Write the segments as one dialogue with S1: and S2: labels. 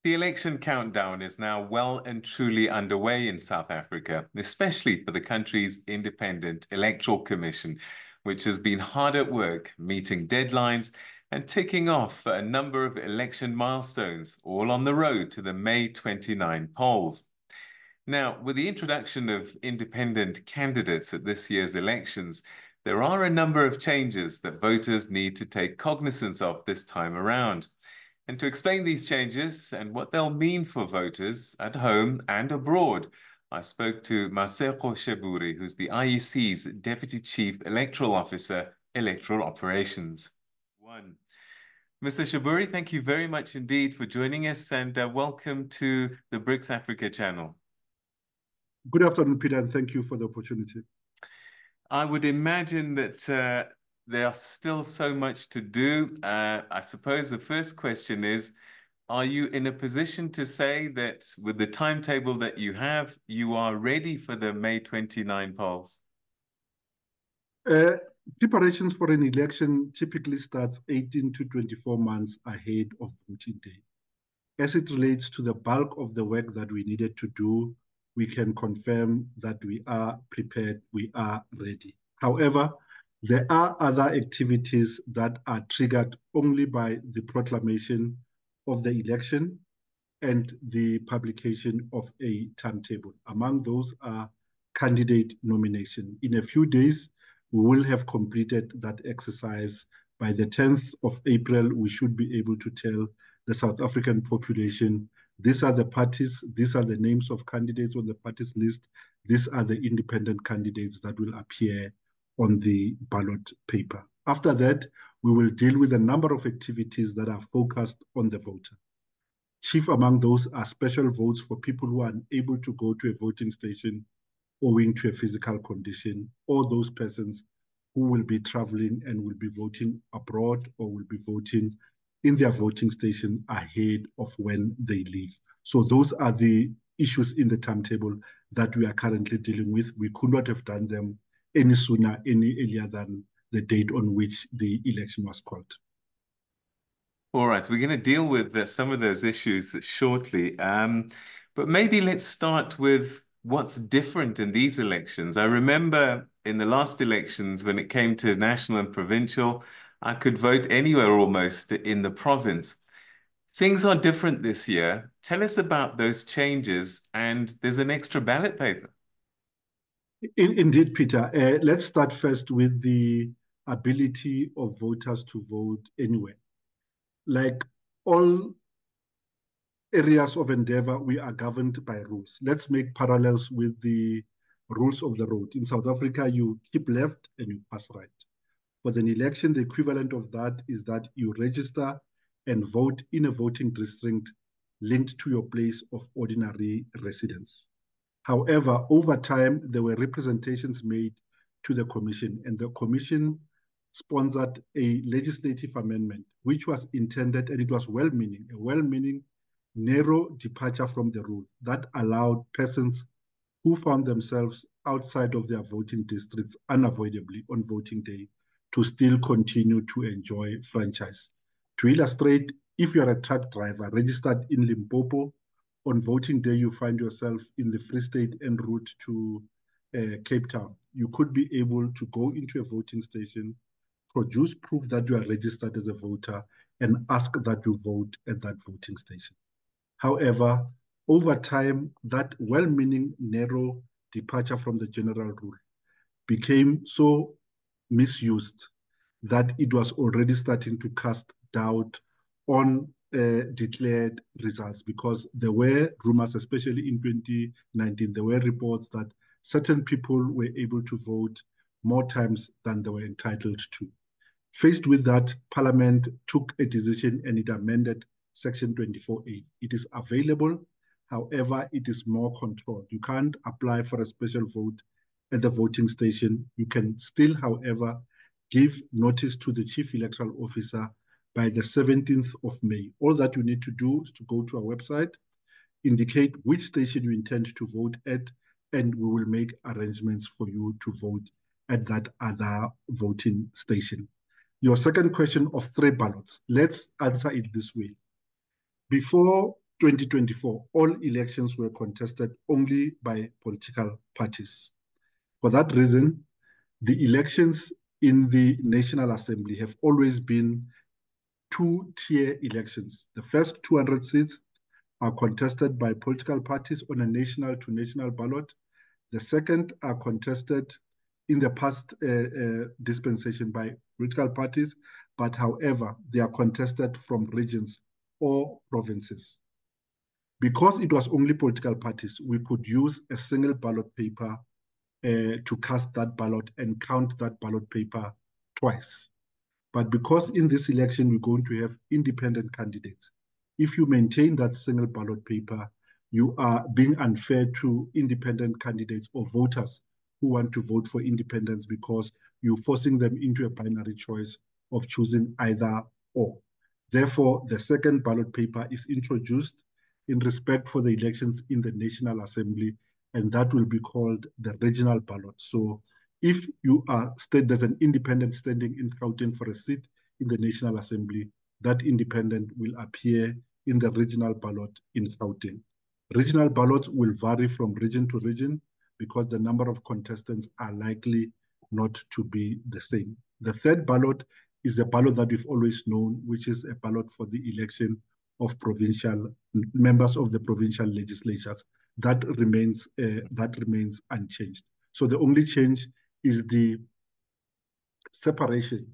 S1: The election countdown is now well and truly underway in South Africa, especially for the country's Independent Electoral Commission, which has been hard at work meeting deadlines and ticking off a number of election milestones, all on the road to the May 29 polls. Now, with the introduction of independent candidates at this year's elections, there are a number of changes that voters need to take cognizance of this time around. And to explain these changes and what they'll mean for voters at home and abroad, I spoke to Masego Sheburi, who's the IEC's Deputy Chief Electoral Officer, Electoral Operations. Mr. Sheburi, thank you very much indeed for joining us, and welcome to the BRICS Africa channel.
S2: Good afternoon, Peter, and thank you for the opportunity.
S1: I would imagine that there's still so much to do. I suppose the first question is, are you in a position to say that with the timetable that you have, you are ready for the May 29 polls?
S2: Preparations for an election typically starts 18 to 24 months ahead of voting day. As it relates to the bulk of the work that we needed to do, we can confirm that we are prepared, we are ready. However, there are other activities that are triggered only by the proclamation of the election and the publication of a timetable. Among those are candidate nomination. In a few days, we will have completed that exercise. By the 10th of April, we should be able to tell the South African population, these are the parties, these are the names of candidates on the parties list, these are the independent candidates that will appear on the ballot paper. After that, we will deal with a number of activities that are focused on the voter. Chief among those are special votes for people who are unable to go to a voting station owing to a physical condition, or those persons who will be traveling and will be voting abroad or will be voting in their voting station ahead of when they leave. So those are the issues in the timetable that we are currently dealing with. We could not have done them any sooner, any earlier than the date on which the election was called.
S1: All right, we're going to deal with some of those issues shortly. But maybe let's start with what's different in these elections. I remember in the last elections, when it came to national and provincial, I could vote anywhere almost in the province. Things are different this year. Tell us about those changes, and there's an extra ballot paper.
S2: Indeed, Peter. Let's start first with the ability of voters to vote anywhere. Like all areas of endeavor, we are governed by rules. Let's make parallels with the rules of the road. In South Africa, you keep left and you pass right. For an election, the equivalent of that is that you register and vote in a voting district linked to your place of ordinary residence. However, over time, there were representations made to the commission, and the commission sponsored a legislative amendment, which was intended, and it was well-meaning, a well-meaning, narrow departure from the rule that allowed persons who found themselves outside of their voting districts unavoidably on voting day to still continue to enjoy franchise. To illustrate, if you're a truck driver registered in Limpopo, on voting day, you find yourself in the Free State en route to Cape Town. You could be able to go into a voting station, produce proof that you are registered as a voter, and ask that you vote at that voting station. However, over time, that well-meaning narrow departure from the general rule became so misused that it was already starting to cast doubt on declared results, because there were rumors, especially in 2019, there were reports that certain people were able to vote more times than they were entitled to. Faced with that, Parliament took a decision and it amended Section 24A. It is available, however, it is more controlled. You can't apply for a special vote at the voting station. You can still, however, give notice to the Chief Electoral Officer by the 17th of May. All that you need to do is to go to our website, indicate which station you intend to vote at, and we will make arrangements for you to vote at that other voting station. Your second question of 3 ballots, let's answer it this way. Before 2024, all elections were contested only by political parties. For that reason, the elections in the National Assembly have always been two-tier elections. The first 200 seats are contested by political parties on a national-to-national ballot. The second are contested in the past dispensation by political parties, but however, they are contested from regions or provinces. Because it was only political parties, we could use a single ballot paper to cast that ballot and count that ballot paper twice. But because in this election we're going to have independent candidates, if you maintain that single ballot paper, you are being unfair to independent candidates or voters who want to vote for independence because you're forcing them into a binary choice of choosing either or. Therefore, the second ballot paper is introduced in respect for the elections in the National Assembly, and that will be called the regional ballot. So if you are there's an independent standing in Gauteng for a seat in the National Assembly, that independent will appear in the regional ballot in Gauteng. Regional ballots will vary from region to region because the number of contestants are likely not to be the same. The third ballot is a ballot that we've always known, which is a ballot for the election of provincial members of the provincial legislatures. That remains unchanged. So the only change is the separation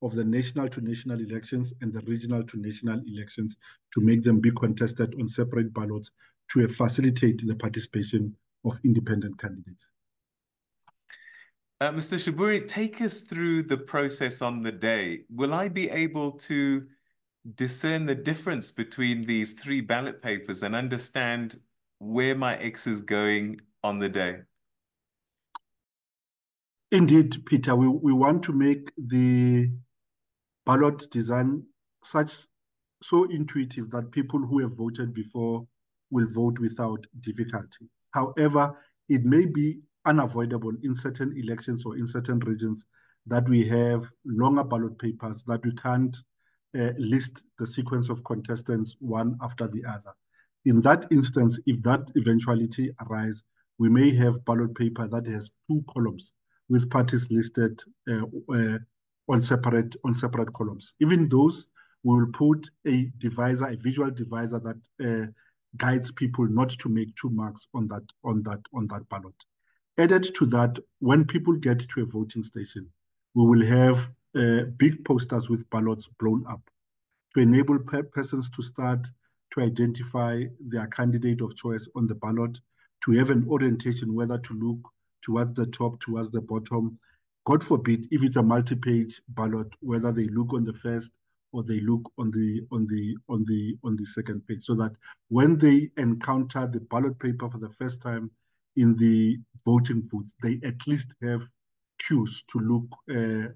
S2: of the national to national elections and the regional to national elections to make them be contested on separate ballots to facilitate the participation of independent candidates.
S1: Mr. Sheburi, take us through the process on the day. Will I be able to discern the difference between these three ballot papers and understand where my X is going on the day?
S2: Indeed, Peter, we want to make the ballot design so intuitive that people who have voted before will vote without difficulty. However, it may be unavoidable in certain elections or in certain regions that we have longer ballot papers that we can't list the sequence of contestants one after the other. In that instance, if that eventuality arises, we may have ballot paper that has two columns with parties listed on separate columns. Even those, we will put a divisor, a visual divisor that guides people not to make two marks on that ballot. Added to that, when people get to a voting station, we will have big posters with ballots blown up to enable persons to start to identify their candidate of choice on the ballot, to have an orientation whether to look towards the top, towards the bottom. God forbid, if it's a multi-page ballot, whether they look on the first or they look on the second page, so that when they encounter the ballot paper for the first time in the voting booth, they at least have cues to look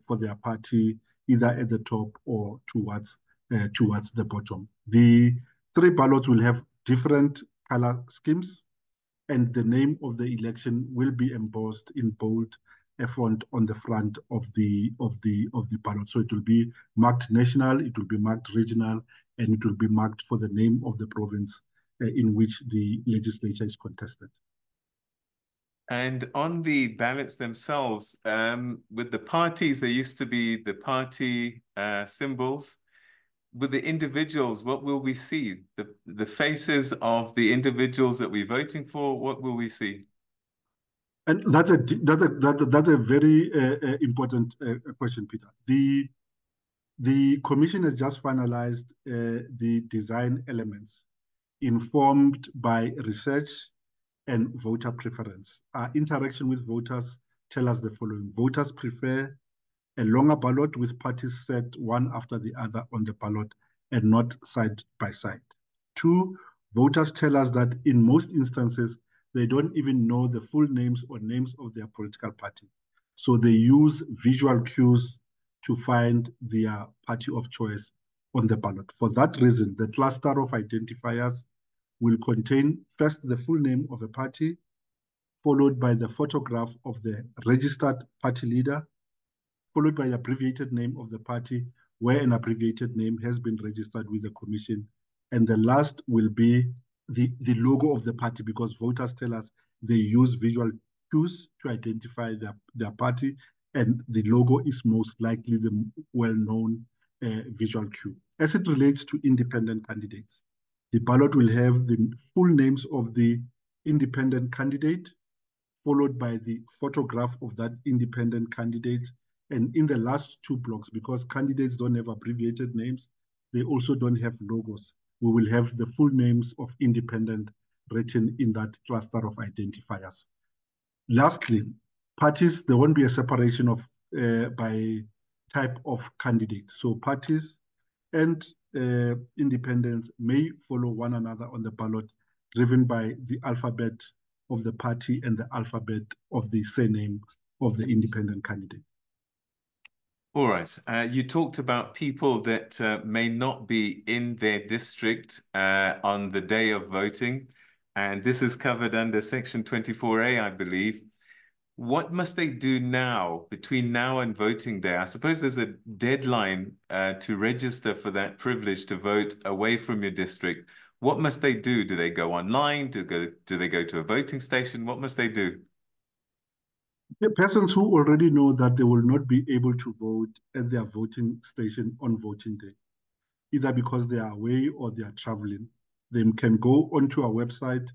S2: for their party either at the top or towards the bottom. The three ballots will have different color schemes, and the name of the election will be embossed in bold font on the front of the ballot. So it will be marked national, it will be marked regional, and it will be marked for the name of the province in which the legislature is contested.
S1: And on the ballots themselves, with the parties, there used to be the party symbols. With the individuals, what will we see? The faces of the individuals that we're voting for, what will we see?
S2: And that's a very important question, Peter. The commission has just finalized the design elements informed by research and voter preference. Our interaction with voters tell us the following. Voters prefer a longer ballot with parties set one after the other on the ballot and not side by side. Two, voters tell us that in most instances, they don't even know the full names or names of their political party. So they use visual cues to find their party of choice on the ballot. For that reason, the cluster of identifiers will contain first the full name of a party, followed by the photograph of the registered party leader, followed by the abbreviated name of the party, where an abbreviated name has been registered with the commission, And the last will be the logo of the party, because voters tell us they use visual cues to identify their party, and the logo is most likely the well-known visual cue. As it relates to independent candidates, the ballot will have the full names of the independent candidate, followed by the photograph of that independent candidate. And in the last two blocks, because candidates don't have abbreviated names, they also don't have logos. We will have the full names of independent written in that cluster of identifiers. Lastly, parties, there won't be a separation of by type of candidate. So parties and independents may follow one another on the ballot, driven by the alphabet of the party and the alphabet of the surname of the independent candidate.
S1: All right. You talked about people that may not be in their district on the day of voting, and this is covered under Section 24A, I believe. What must they do now, between now and voting day? I suppose there's a deadline to register for that privilege to vote away from your district. What must they do? Do they go online? Do they go to a voting station? What must they do?
S2: The persons who already know that they will not be able to vote at their voting station on voting day, either because they are away or they are traveling, they can go onto our website,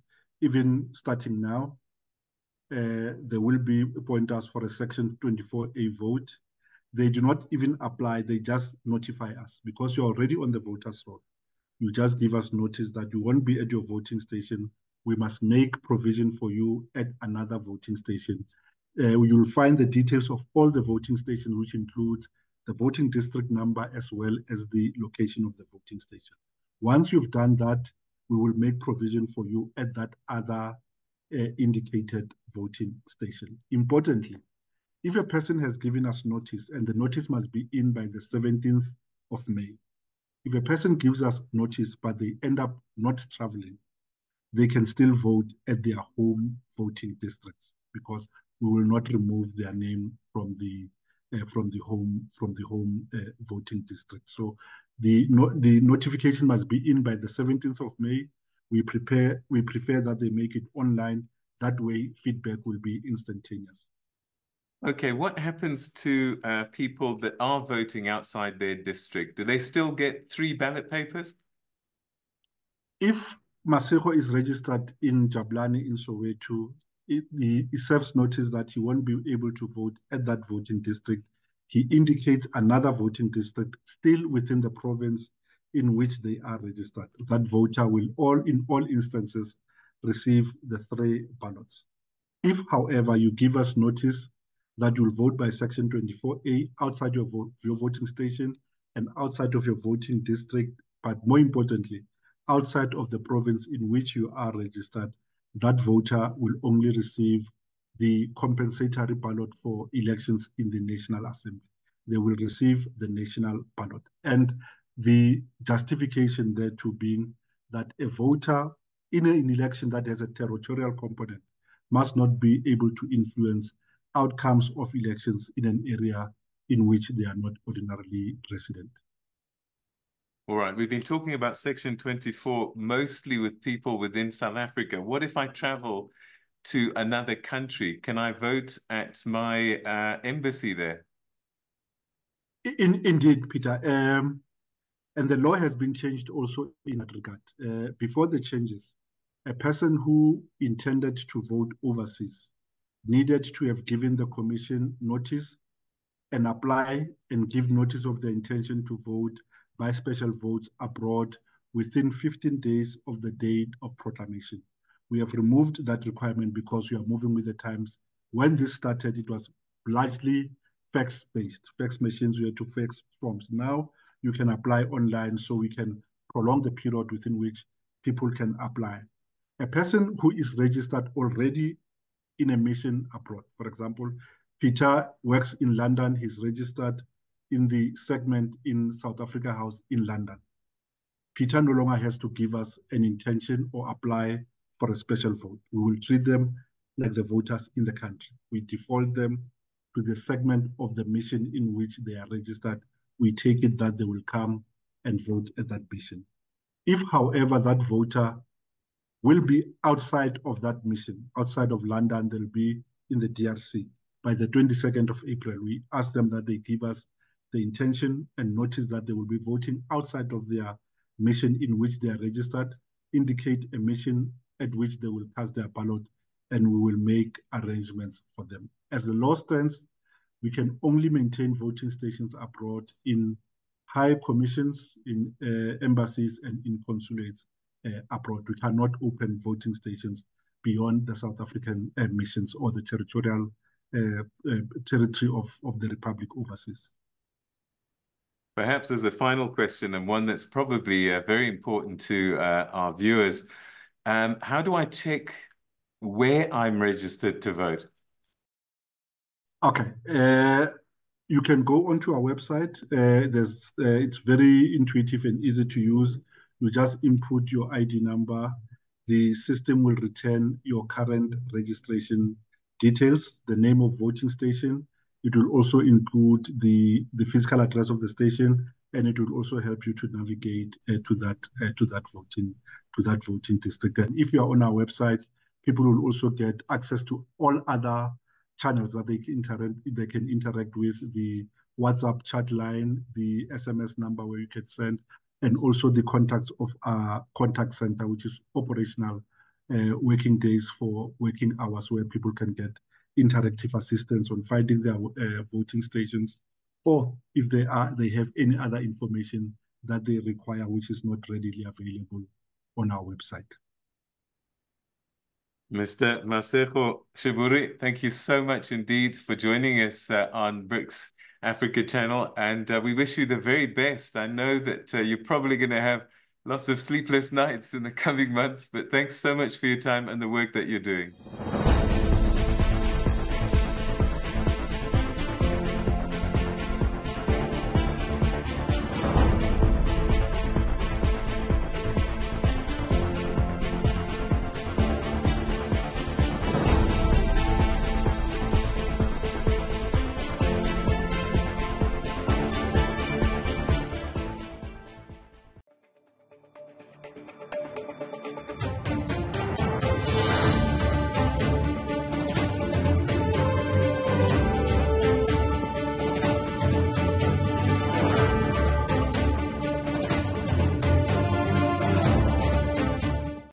S2: even starting now. There will be pointers for a Section 24A vote. They do not even apply, they just notify us, because you're already on the voters roll. You just give us notice that you won't be at your voting station. We must make provision for you at another voting station. You'll find the details of all the voting stations, which includes the voting district number as well as the location of the voting station. Once you've done that, we will make provision for you at that other indicated voting station. Importantly, if a person has given us notice, and the notice must be in by the 17th of May, if a person gives us notice but they end up not traveling, they can still vote at their home voting districts, because we will not remove their name from the home voting district. So the notification must be in by the 17th of May. We prefer that they make it online. That way, feedback will be instantaneous.
S1: Okay, what happens to people that are voting outside their district? Do they still get 3 ballot papers?
S2: If Masego is registered in Jablani in Soweto, he serves notice that he won't be able to vote at that voting district. He indicates another voting district still within the province in which they are registered. That voter will in all instances receive the 3 ballots. If, however, you give us notice that you'll vote by Section 24A outside your voting station and outside of your voting district, but more importantly, outside of the province in which you are registered, that voter will only receive the compensatory ballot for elections in the National Assembly. They will receive the national ballot. And the justification there to being that a voter in an election that has a territorial component must not be able to influence outcomes of elections in an area in which they are not ordinarily resident.
S1: All right, we've been talking about Section 24 mostly with people within South Africa. What if I travel to another country? Can I vote at my embassy there?
S2: Indeed, Peter. And the law has been changed also in that regard. Before the changes, a person who intended to vote overseas needed to have given the commission notice and apply and give notice of the intention to vote by special votes abroad within 15 days of the date of proclamation. We have removed that requirement because we are moving with the times. When this started, it was largely fax-based. Fax machines, we had to fax forms. Now you can apply online, so we can prolong the period within which people can apply. A person who is registered already in a mission abroad, for example, Peter works in London, he's registered in the segment in South Africa House in London. Peter no longer has to give us an intention or apply for a special vote. We will treat them like the voters in the country. We default them to the segment of the mission in which they are registered. We take it that they will come and vote at that mission. If, however, that voter will be outside of that mission, outside of London, they'll be in the DRC. By the 22nd of April, we ask them that they give us the intention and notice that they will be voting outside of their mission in which they are registered, indicate a mission at which they will cast their ballot, and we will make arrangements for them. As the law stands, we can only maintain voting stations abroad in high commissions, in embassies, and in consulates abroad. We cannot open voting stations beyond the South African missions or the territorial territory of the Republic overseas.
S1: Perhaps as a final question, and one that's probably very important to our viewers, how do I check where I'm registered to vote?
S2: Okay. You can go onto our website. It's very intuitive and easy to use. You just input your ID number. The system will return your current registration details, the name of voting station. It will also include the physical address of the station, and it will also help you to navigate to that voting district. And if you are on our website, people will also get access to all other channels that they can interact with, the WhatsApp chat line, the SMS number where you can send, and also the contacts of our contact center, which is operational working days for working hours, where people can get interactive assistance on finding their voting stations, or if they have any other information that they require which is not readily available on our website.
S1: Mr. Masego Sheburi, thank you so much indeed for joining us on BRICS Africa channel, and we wish you the very best. I know that you're probably going to have lots of sleepless nights in the coming months, but thanks so much for your time and the work that you're doing.